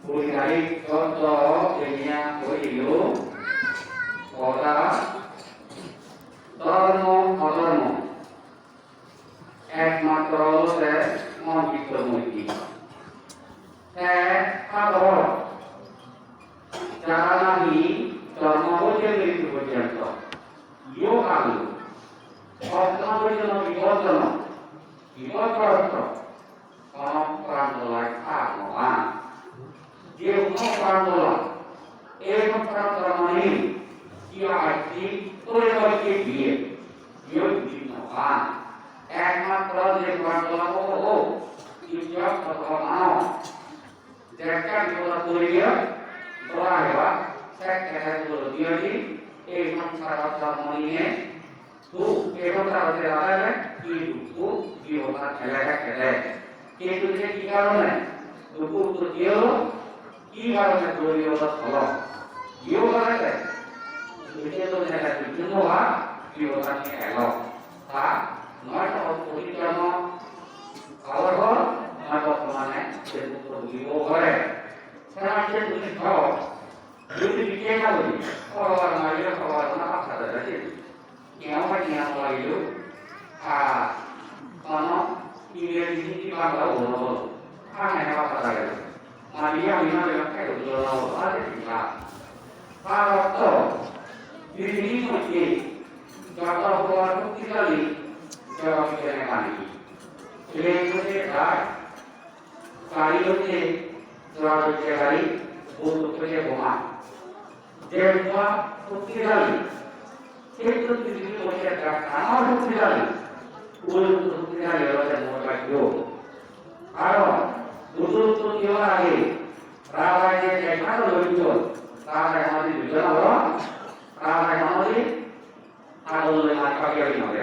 বৈজ্ঞানিক তত্ত্ব দুনিয়া কইল কথা ধর্ম অধর্ম একমাত্র হচ্ছে মন্ত্রিত মূর্তি সাধক যারা নাকি জন্ম হইতে মৃত্যু পর্যন্ত যোগ আলু স্বপ্ন পর্যন্ত বিপদগ্রস্ত কোন প্রান্তলায় থাকবা যে কোনো প্রান্তলা এরকম প্রান্তলা কি আসছি পরিবারকে দিয়ে যোগ ভিন্ন একমাত্র যে প্রান্তলা হোক ঈশ্বর অথবা মানব যেটা বিপদ করিয়া ধরা হেবা সে ক্যাটাগুলো দিয়েছি এই সংসার ধর্ম নিয়ে তু এটা হচ্ছে আলাদা কি তু জীবনা খেলাটা খেলে কিন্তু যে কি কারণে দুঃখ তো দিও কি কারণে দলীয় হলো দিও কারণে এটা তো দেখা বিভিন্ন ভাগ জীবনা নিয়ে এলো তা নয়টা পরিচয় খাওয়ার পর নয় বর্তমানে সে দুঃখ দিও করে সেটা হচ্ছে তুমি খাও যদি বিকে না বলি খাবার মারিলে খাবার না আশা আছে কেউ নিয়ম লাগিল কোন ইংরেজি হিন্দি বাংলা বলবো আনে কথা লাগে মারিয়া বিনা ব্যাখ্যা করলো না আরে ঠিক তার অর্থ পৃথিবীর মধ্যে যত হওয়ার শক্তিশালী জগতের মানি এই হচ্ছে গাড়ি হচ্ছে জোয়ার হচ্ছে গাড়ি ভূত হচ্ছে বোমা যে বোমা শক্তিশালী সেই তো পৃথিবীর মধ্যে একটা আমার শক্তিশালী উপযুক্ত শক্তিশালী হচ্ছে মোটবাক্য কারণ দুর্যোগ দেওয়ার আগে রামায়ণের এখানে রইত রামায়ণ আমাদের দুজন হল রামায়ণ আমাদের আগুনে মাথাকে ওই নয়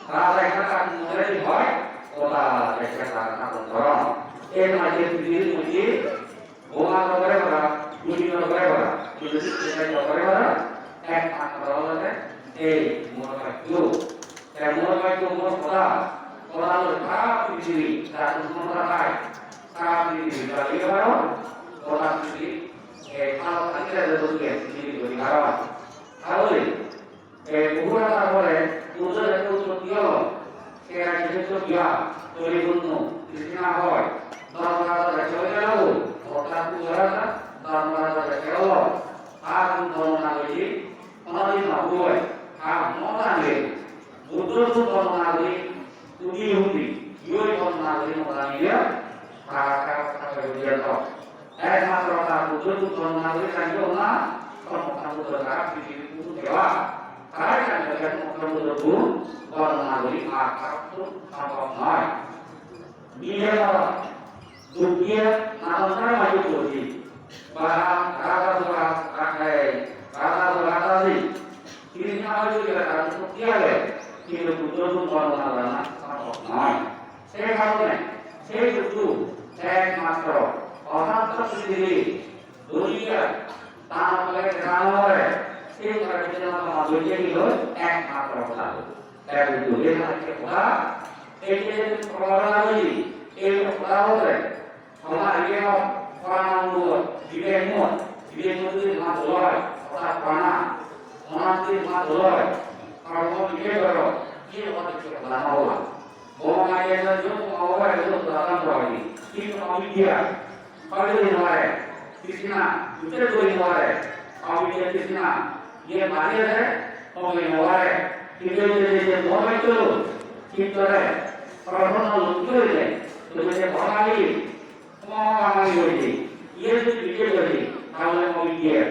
রামায়ণ এখানে মনে হয় ওটা একটা কারণ ধরন এর মাঝে পৃথিবীর মধ্যে বোমা করে করা গুলি করে করা কিন্তু করে করা একমাত্র হচ্ছে এই মোটবাক্য এই মোটবাক্য মোট কথা কথা হলো সারা পৃথিবী যার কোনো নাই সারা পৃথিবী গালি করো কথা পৃথিবী এই ভালো থাকলে দুঃখে পৃথিবী করি কারণ তাহলে এই বহুরা তারপরে দুজন একটা উৎপত্তি হলো সেরা বিশেষ বিয়া পরিপূর্ণ কৃষ্ণা হয় ধর্মরাজা রেখে হয়ে গেল অর্থাৎ ধর্মরাজা রেখে গেল আর ধর্ম না হয়েছি কোনদিন ভাবু হয় আর মনে আনলে বুদ্ধ ধর্ম না হলে তুমি হুন্দি ইয়ে ধর্ম না হলে মনে আনলে একমাত্র তার বুদ্ধ ধর্ম না হলে জানলেও না কর্মকাণ্ড দ্বারা পৃথিবীর পুরো দেওয়া তারাই জানবে কর্মকাণ্ড ধর্ম না হলে আর সম্ভব নয় নিজের দুঃখে নানা মাঝে করছি বা রাজা তিনি শক্তি হবে কিন্তু দুর্যোগ বর্ণনা করা সম্ভব নয় সেই কারণে সেই দুর্যোগ একমাত্র অশান্ত পৃথিবী দুনিয়া তার গ্রামে সেই দুর্যোগ একমাত্র কথা এক দুর্যোগের মাঝে কথা এই যে প্রবণতা বলি এই কথা হবে আমার ইয়ে পরামাণু জীবের মধ্যে মাছ হয় অর্থাৎ প্রাণা মনান্তির মাছ হয় কর্ম বিজয় করো কি অধিক লাভ হওয়া বোমায়ের জন্য অবহের জন্য দান হয়নি কিন্তু অবিদ্যা কবে হয় কৃষ্ণা উত্তর করি হয় অবিদ্যা কৃষ্ণা ये माने है और ये नवारे কিন্তু যে মোবাইল তো ঠিক করে প্রথম লক্ষ্য হইলে তো যে বাঙালি বাঙালি হইছে ইয়ে যদি বিজয় করি তাহলে অবিদ্যা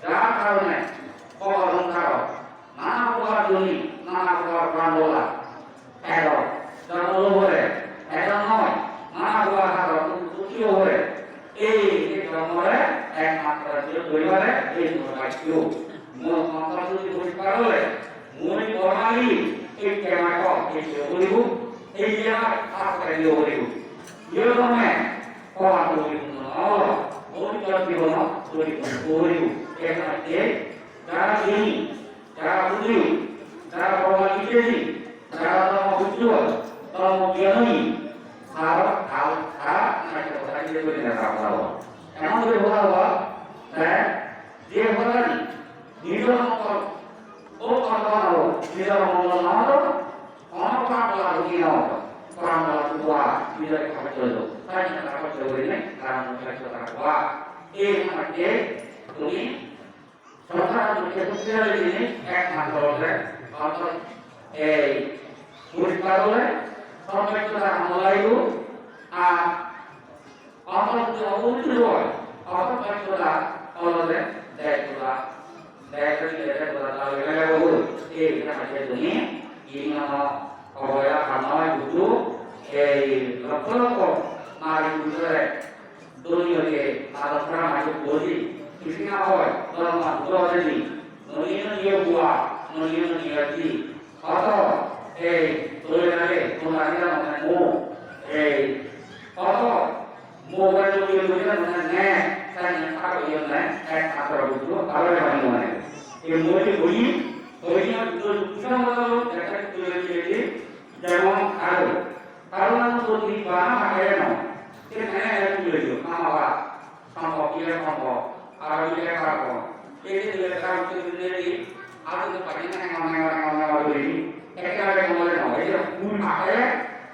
যার কারণে অহংকার নানা প্রকার জনি নানা প্রকার প্রাণবলা এর জন্ম হলে এর নয় নানা প্রকার দুঃখী হলে এই জন্মরে একমাত্র পরিবারে এই বাক্য মূল মন্ত্র যদি পরিষ্কার হলে মূল প্রণালী এই কেমাক এই বলিব এই যে আপনার বলিব এরকমে কমা বলিব ভবিষ্যৎ জীবন বলিব এর মধ্যে যারা জ্ঞানী যারা বুদ্ধি যারা বাবা লিখেছি যারা তম উজ্জ্বল তম জ্ঞানী আর কথা দিয়ে করে দেখা এমন করে বলা হলো যে বলেন নিজের মঙ্গল ও কর্তন হলো নিজের মঙ্গল না হলো অনেক বলা ঢুকিয়ে নেওয়া হতো কোরআন বলা কুয়া নিজের খাবার চলে যাও তাই না খাবার চলে গেলে কারণ তারা বলা এই আমাকে তুমি সরকার শক্তিশালী জিনিস একমাত্র হলে অর্থাৎ এই পরিষ্কার হলে সর্বোচ্চতা আমলাইব আর অর্থাৎ অবৈধ হয় অসর্বোচ্চতা হলে দেখলা দেখলা তাহলে বলুন এই আমাকে তুমি ini অবয়া খানায় বুঝু এই লক্ষ লক্ষ নারী পুরুষের দুনিয়াকে আলোচনা মাঝে বলি কিছু না হয় ধর্ম দুর্বলী নলিন নিয়ে বুয়া নলিন নিয়ে কি অত এই দলিলে তোমরা নিলাম মো এই অত মোবাইল দিয়ে বুঝলে মানে নে তাই না কারো ইয়ে না এক মাত্র বুঝলো ভালো লাগে মানে এই মোবাইল বলি ওই না দুটো বলো দেখা তুলে দিয়েছি যেমন আলো কারণ যদি বানা থাকে না এখানে তুলে দিও মামা সম্ভব কি সম্ভব আর কি খারাপ এই যে লেখা তুলে দিই আর তো পারি না আমরা বলি একেবারে মনে না এই যে ফুল থাকে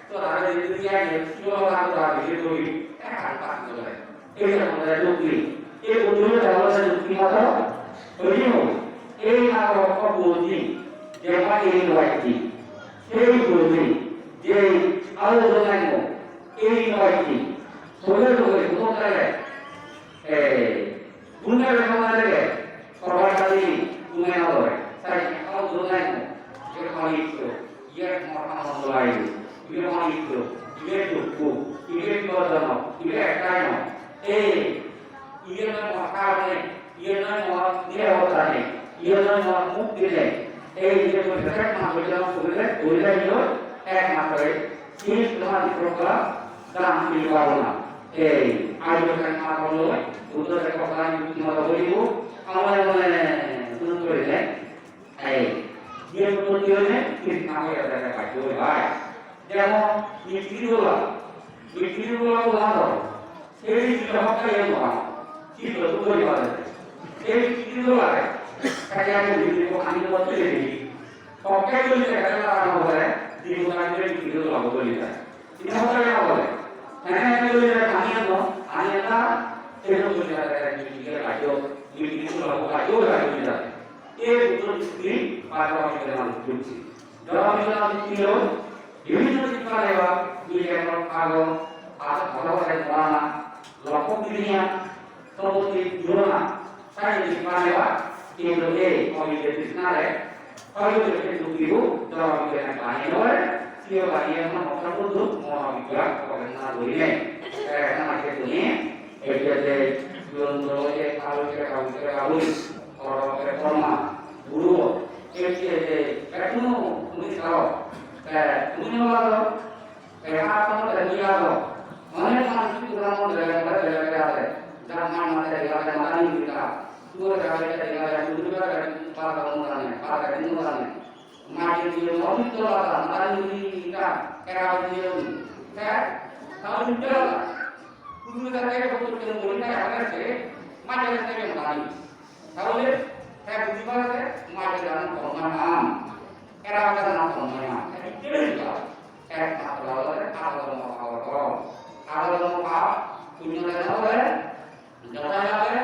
তো আর যদি দিয়া ছিল না তো আর এই বলি এক পাঁচ করে এই যে আমাদের যুক্তি এই বন্ধুরা তাহলে যুক্তি মতো বুঝিও এই না অবুঝি যেমন এই নয়টি সেই বুঝি যে আলোচনা এই নয়টি সোলে সোলে কোথায় দুনিয়ার সমাজে সরকারি দুনিয়া হবে তাই আলোচনা যেরকম ইচ্ছো ইয়ের মতামত লাই যেরকম ইচ্ছো ইয়ে দুঃখু ইয়ে বিপদন ইয়ে একটাই নয় এই ইয়ে নয় মহাকারে ইয়ে নয় ইয়ে অবস্থানে ইয়ে নয় মুক্তি নেই এই যে প্রত্যেক মানুষের শরীরে শরীরে নিয়ে একমাত্র সেই তোমার প্রকার দাম দিয়ে পাবো না এই আয়োজন না করলো উত্তরের কথা আমি মতো বলিব আমার মনে শুরু করে দেয় এই যে প্রতি হলে ঠিক না হয়ে দেখা পাইতে ভাই যেমন এই চিঠিগুলো বলা সেই চিঠি এর মহান চিঠি তো বলি পারে এই চিঠিগুলো লাগে কাজে আমি আমি বলতে দিই সবকে যদি দেখা যায় বলে জীবনের চিঠিগুলো লাভ বলি যায় এটা হতে না বলে হ্যাঁ যদি আনিয়ে আনিয়ে না এরকম বলি যায় চিঠি কাজও চিঠিগুলো লাভ কাজও লাগে যায় এই দুটো চিঠি পাশাপাশি মানুষ করছি জবাব দিল বিভিন্ন শিক্ষা দেওয়া যেমন আলো আর ভালো করে পড়ানা লক্ষ্য দুনিয়া সম্পত্তি জোড়না সাই শিক্ষা দেওয়া কিন্তু এই কমিটি কৃষ্ণারে কমিটি দুঃখিত জবাব দিলে বানিয়ে নেওয়ার সিও বানিয়ে আমরা মশাবুদ্ধ মহাবিদ্যা করেন না ধরিলে আমাকে তুমি এটাতে যে আলোচনা কাউকে আলুই অরকে কর্মা গুরু এটি যে এখনো তুমি চাও তুমি বলো আপনার দেখিয়ালো অনেক মানুষ গ্রাম জায়গায় আছে যার নাম আছে জায়গায় মারানি দিতা পুরো জায়গায় দুর্গা পাড়া মরানে পাড়া দিন মরানে মাটি দিয়ে অমিত লাগা মারানি দিতা কেরা দিয়ে হ্যাঁ তাহলে চলো পুরো জায়গায় কত করে বলি না আছে মাটি থেকে মারানি তাহলে হ্যাঁ বুঝতে পারছে মাটি জানা কর্মা নাম কেরা জানা কর্মা নাম এক মাত্র হলে আলোচনা খাওয়া আলোচনা খাওয়া পুণ্যটা হবে যথাই হবে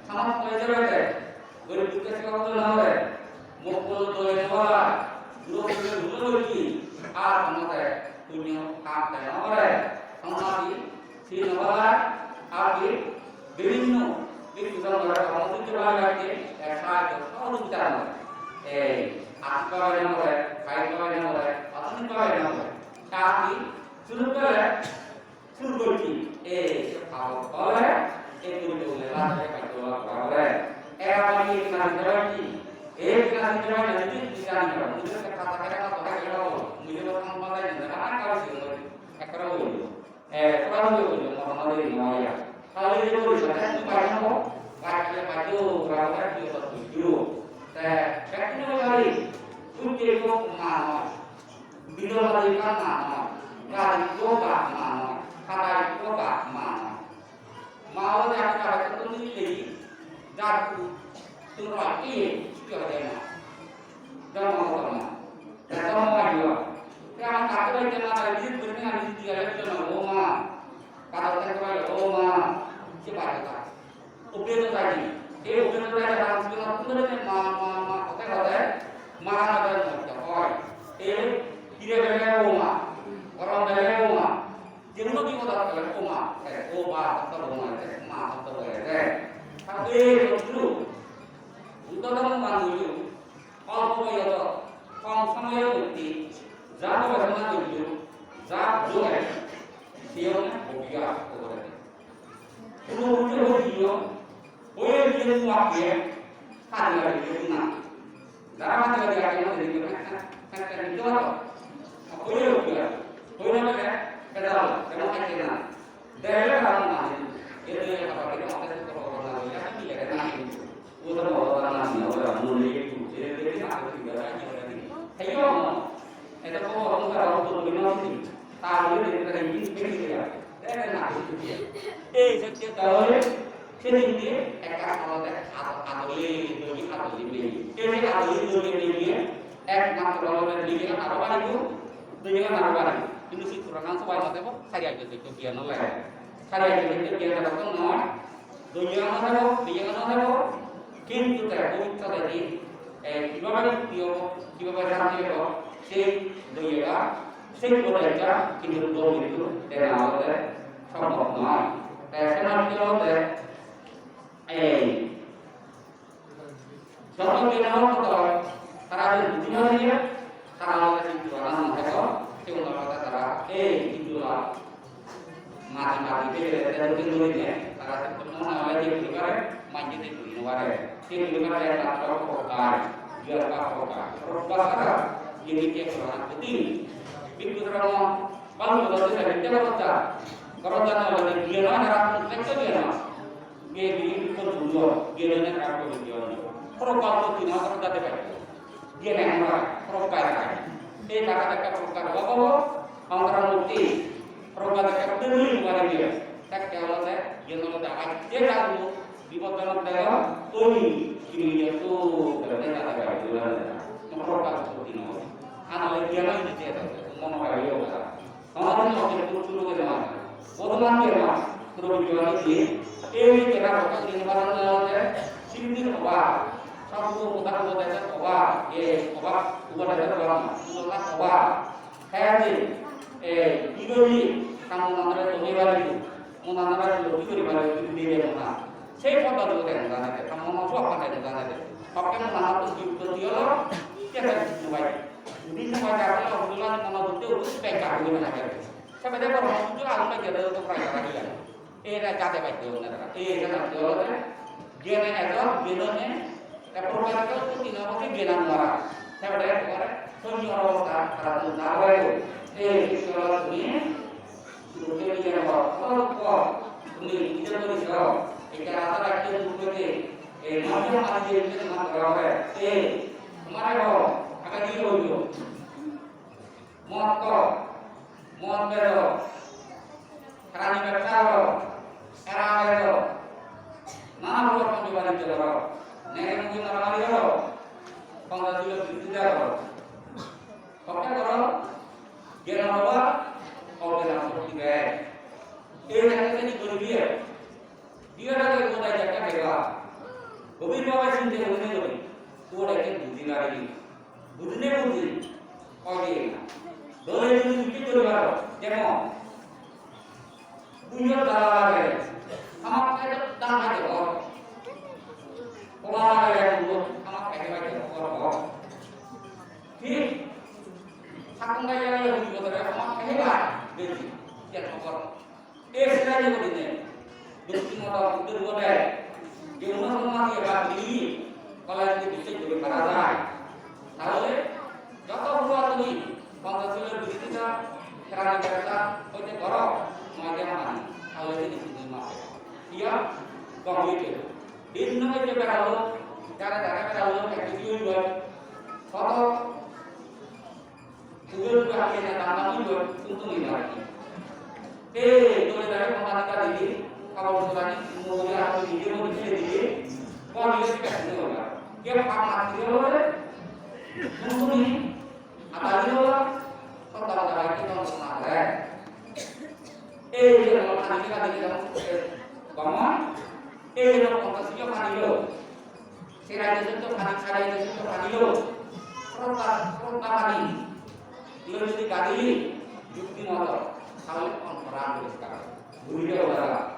সমাজ পয়সা রয়েছে গরিব দুঃখের সেবা করতে হবে মুখ বলতে বলা দুটো বলছি আর আমাদের পুণ্য কাম দেয় হবে সমাধি সেই নবলা আর কি বিভিন্ন সমস্ত ভাবে সাহায্য সহযোগিতা হবে এই আত্মভাবে হবে কায়িকভাবে হবে অর্থনৈতিকভাবে হবে তাকি শুরু করে শুরু করছি এই হবে এই দুটো লেবাসে কাটতে হবে এবারে কি কাজ করছি এই কাজ করে যদি বিজ্ঞান করে মুঝে কথা কথা গেল মুঝে কথা বলা না কাজ করে একটা বলি কথা বলি মোহাম্মদ ইমামিয়া তাহলে যে বলি তুমি পারি না কাজে কাজও বরাবর কি করতে শুরু তা প্র্যাকটিক্যাল করি তুমি দেখো মানো বিরোধী কাজ মানো গাড়ি তো কাজ মানো খাবার তো কাজ মানো mau yang kita ketemu ini dan turun ini juga ada dan mau dan mau juga yang kata itu mana itu benar ini dia itu nama Oma kalau kita kata Oma siapa itu ubin itu tadi ubin itu tadi harus kita benar mama kata mana ada orang dia benar Oma orang benar Oma jadi mau kita kata Oma Oma atau Oma ma atau tapi dulu untuk orang manggil kalau kau itu kalau sama yang itu Zat bagaimana itu? Zat juga, siapa bobiga orang. Kalau dia, boleh dia semua dia, kan dia itu nak. Dalam hati dia akan menjadi kan itu apa? Boleh dia, boleh apa? Kedal, kalau kita nak, dalam hal mana? Itu apa kita makan itu orang lain, ya kita kena itu. Udah orang lain orang mulai itu, jadi apa kita lagi orang ini? Ayo. Itu kok orang turun bingung tahu dia dari ini dia nak itu dia setiap tahun sini dia kalau atau ini kalau ini apa itu dengan apa itu sih kurang sesuai macam apa karya gitu dia nolak karya gitu dia kata nol dunia nol কিন্তু kita tadi gimana caranya সেই দুইটা সেই প্রত্যেকটা কিন্তু দৌড়িত দেওয়া আমাদের সম্ভব নয় তাই সেনাপতিতে এই যতদিন হতো তারা যদি বুঝিয়ে দিয়ে তারা আমাদের কিন্তু রান্না দেখো সেগুলো তারা এই কিন্তু মাটি পেয়ে কিন্তু দিয়ে তারা মনে হয় যে করে মাটিতে ধুয়ে নেওয়ারে সেই ধুয়ে একটা প্রকার biar apa ini dia orang penting itu terang baru kalau saya bicara baca kalau jangan ada dia mana orang itu dia ini pun dulu dia nak apa dia kalau kalau tidak kalau tak ada dia nak apa proper kata proper bawa orang mukti proper kata dulu mana dia tak kalau dia nak dapat dia tahu di bawah dalam ini dia tu berarti tak ada jualan proper seperti itu anak dia lagi dia mau apa dia buat orang yang betul-betul ke mana orang ke mana terus jualan ini kita bukan di mana sini apa satu bukan bukan apa bukan ada orang bukan apa kayak ini kamu mana itu itu mana itu itu mana itu dia mana saya pun baru tahu kan kamu mau apa kan kan pakai mana tuh dia dia coba ini sama caranya kebetulan mama betul PK gitu aja. Sampai dia baru itu langsung aja dari untuk perayaan dia. Nak cate baik tu nak. Kan tu dia nak ada bilangnya program itu tidak mungkin dia nak marah. Sampai dia kemarin tujuh orang karatu nawa itu. Kalau ini dia bawa ini kita boleh tahu. Ikan apa lagi tu boleh. Macam mana dia itu nak berapa? Kemarin akan diuji. Motor belo, kerana bercalo, era belo, mana luar pun juga dijual. Nenek mungkin orang lain belo, pangkat juga dijual. Oke kalau dia nak apa, kau dia langsung tinggal. Yang ini berbeda. Dia ada yang muda jaga bela. Berbeda apa sih dia muda tu? Kau ada yang budi lagi. Budine budi, kau dia. Boleh itu juga, jangan. Dunia dalam sama kayak dalam aja kok. Orang yang dulu sama kayak macam orang. Jadi, sakung kayak yang juga ada sama kayak jadi jangan orang. Sekarang juga ini, betul orang itu boleh. Di rumah dia bagi, kalau itu bisa jadi paradai. Tahu? Jatuh buat ini. Pangkatnya begitu kan, kerana kereta, kau korok, macam kalau ini sini macam, dia kau itu, di mana dia berlalu, cara berlalu, ekspedisi buat foto, Google juga akhirnya tambah juga, untung ini lagi. Tulis dari pembantu ini, kalau misalnya mobil atau video mau di kok dia kasih juga dia pakai dia boleh mungkin apa dia kalau lagi kalau semangat dia kalau tadi kita bangun kalau kompetisinya kan itu sirai itu kan itu kan itu Pertama kali, dia jadi kali bukti motor. Kalau orang bersikap, budaya orang,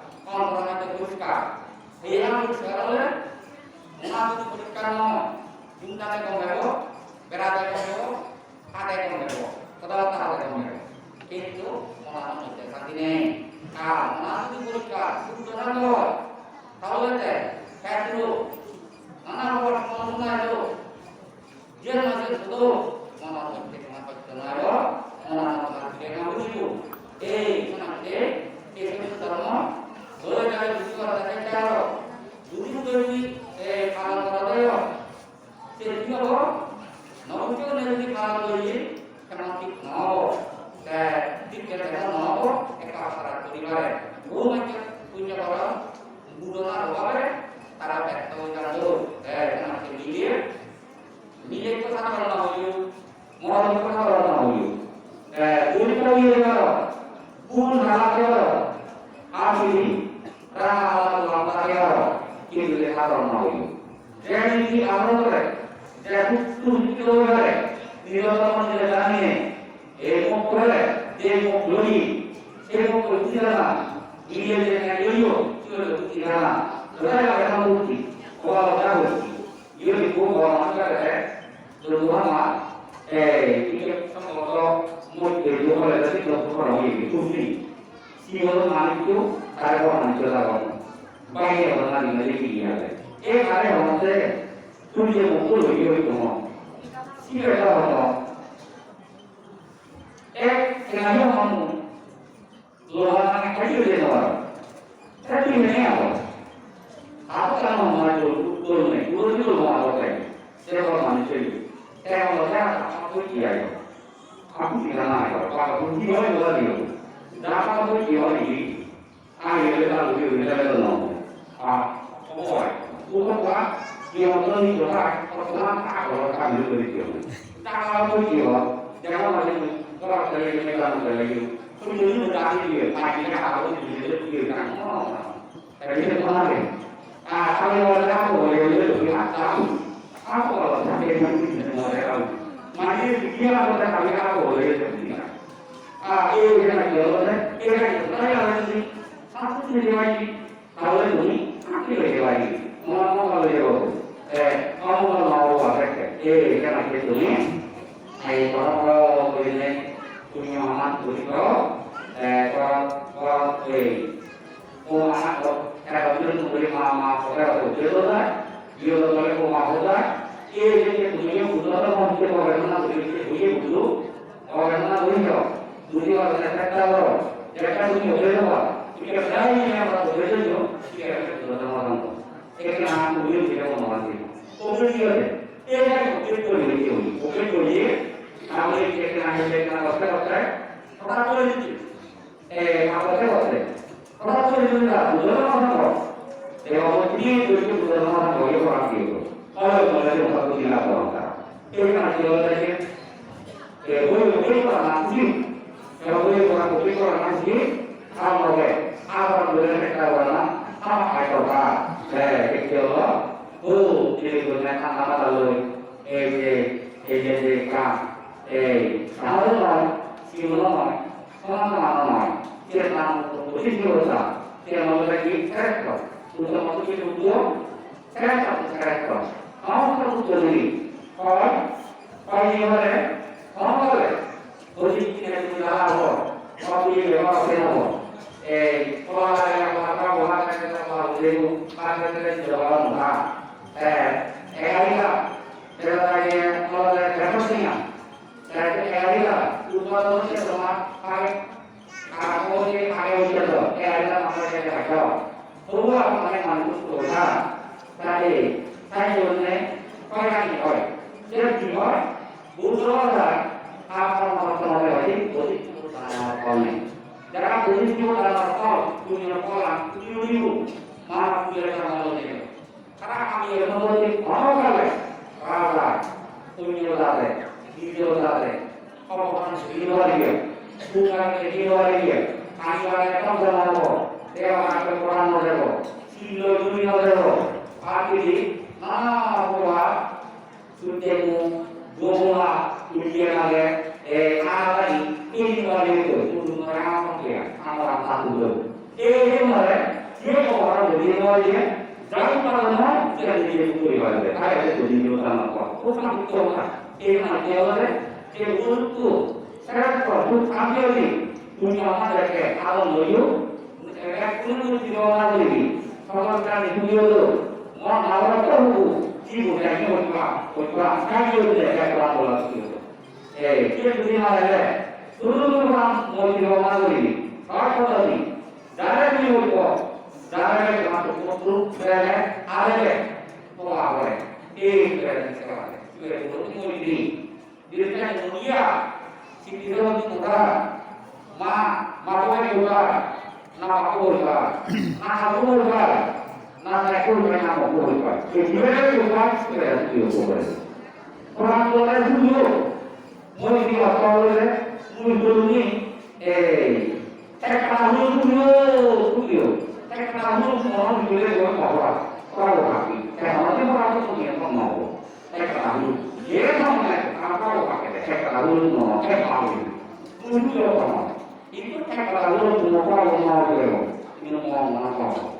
orang itu bersikap. Yang bersikap oleh, orang itu bersikap mau, cinta yang kau berada yang kau, ada yang kau, kedatangan yang kau. Itu orang itu saat ini. Orang itu bersikap, sudah kau. Tahu tak? Kayak itu, mana orang itu. Dia masih betul, mana kita kenapa kenapa, mana kita kenapa itu, kenapa kita terima, boleh jadi juga ada cara, dulu dari kalau ada sehingga apa, namun juga nanti kalau dari kenapa kita kenapa, kita salah tulisan, macam punya orang, budaya apa, taraf atau cara itu, kenapa dia Nilai itu sama orang tahu, mau itu sama orang tahu. Dulu kita lihat kalau, pun halal kalau, asli, halal kalau kalau, kita lihat orang tahu. Jadi ini orang tahu, jadi itu orang, nilai orang nilai ni, mau boleh, dia mau beli tidak, ini dia tidak, saya akan bukti, kalau tahu, ini bukan orang ada. Terutama tiket sama mau jadi orang dari orang itu sih si orang itu ada orang jual orang banyak orang yang jadi dia ada orang saya tujuh puluh itu mau si ada orang kenapa kamu orang kayu dia orang tapi ini apa kamu mau jual mau apa siapa manusia kalau saya aku iya aku tidak naik kalau dia boleh dia dapat aku dia ini ayo kita lebih kita oh bukan dia mau ini juga pertama kalau kami beri dia kalau aku dia jangan lagi kalau dari mereka dari itu dari dia makanya aku dia kan tapi itu menarik kalau ada aku boleh dia tahu aku kalau sampai nanti mereka masih dia kalau kami aku boleh seperti ini kan jualan saya lagi satu jadi lagi kalau ini aku lagi mau kalau mau apa kan aku itu nih kalau ini punya anak kalau mau anak kalau beli mama kalau jualan dia boleh mau ये दुनिया बुद्धा तो हम इसके बारे में ये बुद्धू और ना बुझो दूसरी बात है सकता हो जैसा तुम बोले हो कि क्या ही है बात बोले जो कि ऐसे बुद्धा मानो एक नाम बुद्धू के वो मानते तो फिर ये है ये है कि तो नहीं होगी ओके तो ये हम एक नाम है होता है पता तो नहीं आप पता तो नहीं ना बुद्धा मानो ये वो तीन जो बुद्धा मानो ये बात है kalau boleh satu tidak boleh. Ini kan jualan saja. Boleh orang nasi. Kalau boleh orang nasi, apa boleh? Apa boleh mereka warna? Apa itu pak? Kecil loh. Jadi gunakan apa lalu? JJK. Kalau loh, si loh, sama. Kita posisi besar. Kita mau lagi kereta. Untuk masuk ke tujuan, kereta. Kamu harus berdiri. Kalau ini boleh, kamu boleh. Posisi kita tidak tahu. Kalau ini memang tidak. Kalau ada yang mengatakan kita mau berdiri, maka kita tidak boleh. Kalau ada kertasnya, itu manusia semua pakai. Aku ini pakai ujian tu. Ada apa yang saya tahu. Semua pakai manusia. Tadi. Saya ini orang ini, dia cuma butuh orang apa lagi posisi tanah kami. Jangan berhenti dalam hal punya pola, tujuh mana punya cara melodinya. Karena kami yang melodi orang kali, rasa punya lade, video lade, apa segini lagi, bukan segini lagi. Kami akan tambah lagi, dewa akan kurang lagi, silo dunia lagi. Akhirnya, mana pola sutemu gomola dunia lagi, apa ini lagi itu. Orang satu dulu. Ini mana? Dia orang jadi orang jangan pernah jadi jadi orang. Saya itu jadi orang apa? Bukan itu orang. Ini mana dia orang? Dia untuk saya perlu ambil ni. Dunia mana ke? Alam loyo. Saya pun di orang lagi. Kalau kita di dunia tu, orang orang tahu. Ibu saya ni orang. Saya itu dia orang bola tu. Dia dunia mana? Dulu orang mau di orang lagi. Apa tadi? Darah ni orang, darah ni masuk masuk, darah ada, tu apa? Darah sekarang. Itu orang ini. Dia cakap dunia, si orang ni muda, macam ni muda, nama aku muda, nama aku muda, nama aku muda. Dia muda, sekarang dia muda. Orang muda dulu, mula dia apa le? Mula ni, teknologi dulu, teknologi orang dulu orang bawa, orang pakai, teknologi orang punya mau, teknologi, dia mau apa pakai teknologi mau, teknologi, dulu orang, itu teknologi semua orang mau beli, ini mau apa,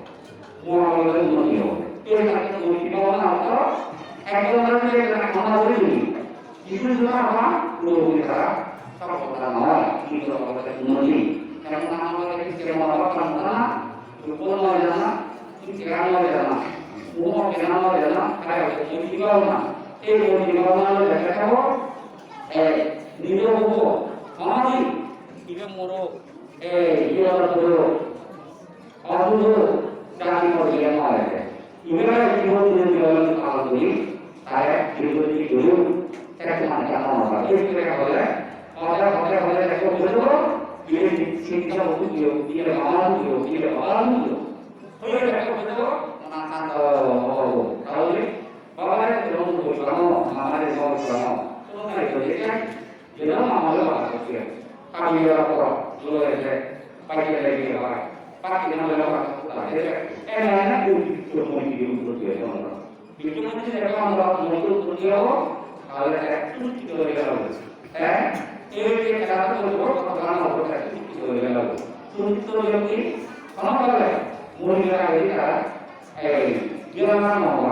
mau beli dia, dia nak beli orang apa, teknologi dia nak mau beli, itu juga apa, dulu kita, kalau kita mau, itu kalau teknologi. Yang nama lagi kita mau apa mana? Jepun mau mana? Kita mau mana? Umur kita mau mana? Kayak ini juga mana? Mau juga mana? Jadi apa? Dia mau mana? Dia mau dia mau aku jangan mau dia mau aja. Ini kan dia mau kalau ini saya dulu saya cuma jangan mau. Ini kita boleh. Boleh aku betul. Ini cinta untuk dia malam dia. Kalau aku betul, menangkan kalau ini, bapak yang belum berusaha, mama yang mau berusaha, semua itu dia mama lepas dia. Kami orang dulu aja, pagi lagi lepas, pagi nama lepas, enak untuk hidup dia orang. Itu mungkin saya orang untuk dia, kalau saya itu lepas. Ini kita tahu orang orang itu lepas. Untuk yang ini, kalau kita mulai dari kita, dia mana mau?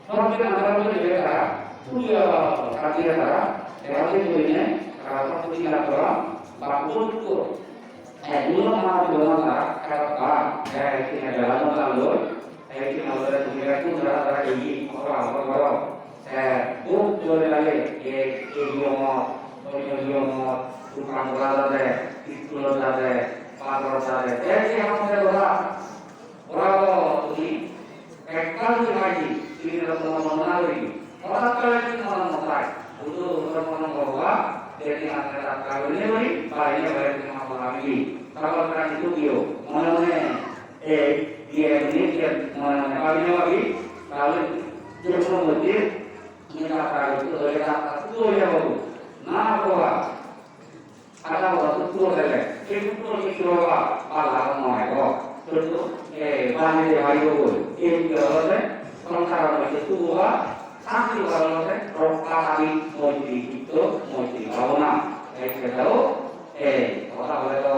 Kalau kita antara kita, punya kaki kita, kaki punya, kalau punya orang, bagus tu. Dulu mana kita, kalau kita jalan lalu, kita mulai punya itu cara ini, orang. Buk jual lagi, dia mau tukang berada deh, itu ada deh, pasar ada deh. Jadi apa yang orang ini, kalau lagi ini orang lagi, orang kali orang mulai, itu orang bawa, jadi antara kalau ini lagi, bayarnya bayar dengan orang lagi. Kalau orang itu dia, mana dia ini dia mana bayarnya lagi, kalau dia mengerti, kita kalau itu oleh kata itu dia baru. Nah, apa? Ada orang itu ada. Itu apa mau itu? Itu bani hari itu. Ini ada. Kalau itu sangat kalau roka hari mau itu kalau nak kita tahu orang itu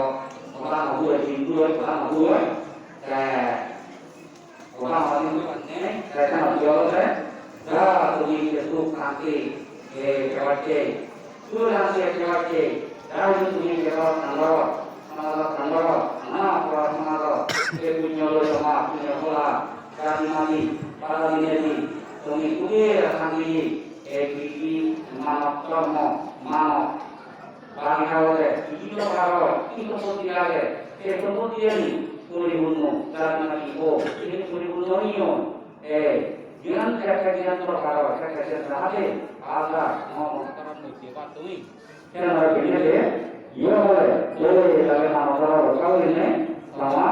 orang buat itu orang buat orang ini saya tahu dia dah tulis itu nanti kewajiban sudah siap dalam tulis jawab tanggal apa punya sama punya pola dari mati para ini mengikuti kami mana bagi kawale itu tidak kemudian kurikulum dari mati ini kurikulum jangan kajian perkara kajian ada mau mengatakan siapa tuh yang ada begini deh Iya boleh. Jadi dari mana kalau ini sama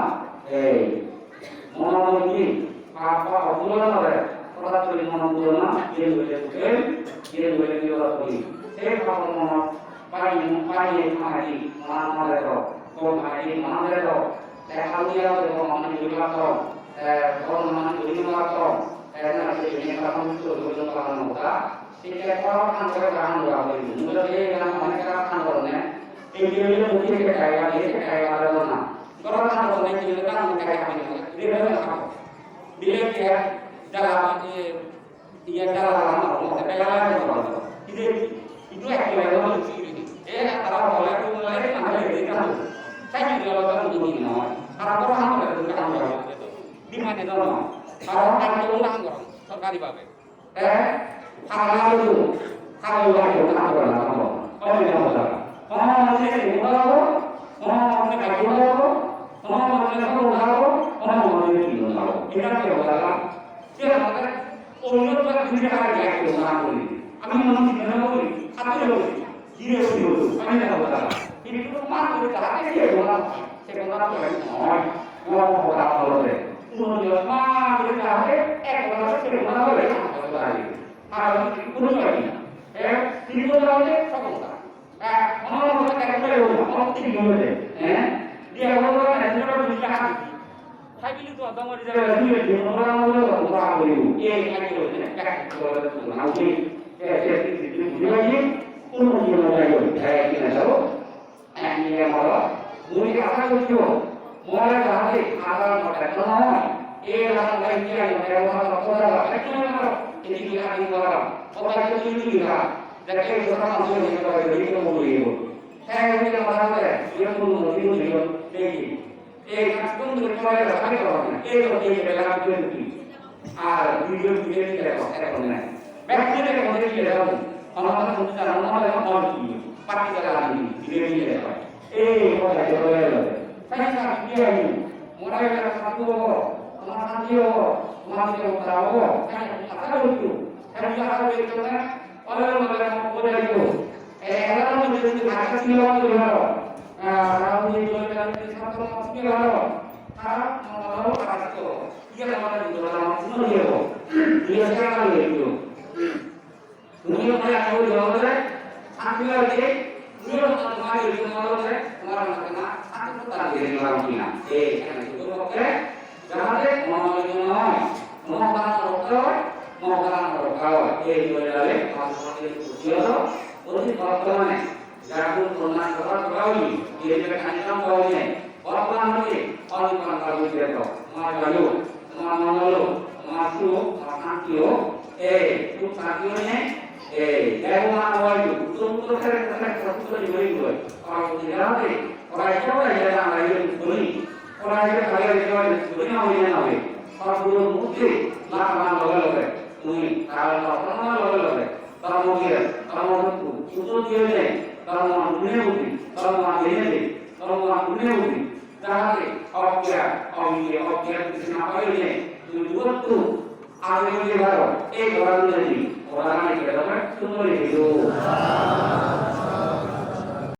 monomoji apa obrolan ada. Kalau tulis monomoji dia boleh tulis, dia boleh tulis. Saya kalau mau paling mahali mana itu, kalau mahali mana itu. Saya kalau dia kalau mana juga tahu, kalau mana juga tahu. Nanti ini kalau itu kalau muda, sehingga kalau kan orang orang itu, muda dia yang mereka kan orangnya. Ini mungkin kekayaan ada mana? Kalau orang orang itu kan kekayaan dia apa? Dia dalam dia dalam kekayaan itu yang kita ciri. Kalau orang itu mulai ada dari kamu. Saya juga lakukan ini no. Kalau orang itu kamu di mana itu? Kalau orang itu orang सरकारी बाबे हालालु हालालु कामरा नामो अहिले आउँछ अनले हिँड्नको अनले काटिएको अनले उठाएको अनले किन्नको किन के होला के भन्दा ओल्लो त दुईटा गाएको नामले हामी मन किन्नको आफैले जिरो जिरो अहिले होला itu मात्र cara के होला सेकेन्डरा को हो होला होला Kemudian mah kita kalau sering mana boleh lagi. Harus urus lagi. Tiga tahun ni sama. Orang orang tak boleh urus, orang tiga boleh. Dia orang yang orang bisa hati. Saya bilu tu abang orang dia orang boleh. Ia yang itu ni. Kalau tu nanti saya dia lagi umur dia lagi. Saya kena tahu. Ini yang mana? Mungkin apa tu? Mulai dari awal pertama, orang lain yang berada pada sekolah, ini dia di luar. Orang itu juga, jadi orang masuk di luar itu boleh. Saya ini orang lain, dia pun boleh juga. Pun berkuasa sekali orang. Dia dalam dunia. Video ini saya pernah. Baik dia kemudian dia dalam. Orang sudah orang orang pasti dalam video ini. Orang itu boleh. Saya dia ini mulai dari satu masih tahu saya itu saya harus itu orang boleh itu orang menjadi agak silau itu orang itu dari satu masuk harap mau itu dia mana itu dalam semua dia sekarang itu dunia mana tahu dia ambil lagi dia mengambil itu orang kena tadi orang Cina. Karena itu oke. Jangan mau lokal. Itu adalah masalah itu. Untuk bagaimana? Jangan pernah kali. Dia juga ancam kaunya. Orang lagi orang kalau dia tu. Malu, masuk, sakio. Tu sakio ni. Jangan awal itu. Untuk terus juga. Kalau tidak ada orang itu yang lain beri, orang itu kalian itu beri nawi. Kalau belum mesti, nak lalu. Ini kalau pernah lalu. Kalau itu, itu dia ni. Kalau dunia budi, kalau ini, kalau dunia budi. Jangan objek di sana apa ini? Dua tu, ada yang dia baru. Orang ini, orang ini kita dapat semua itu.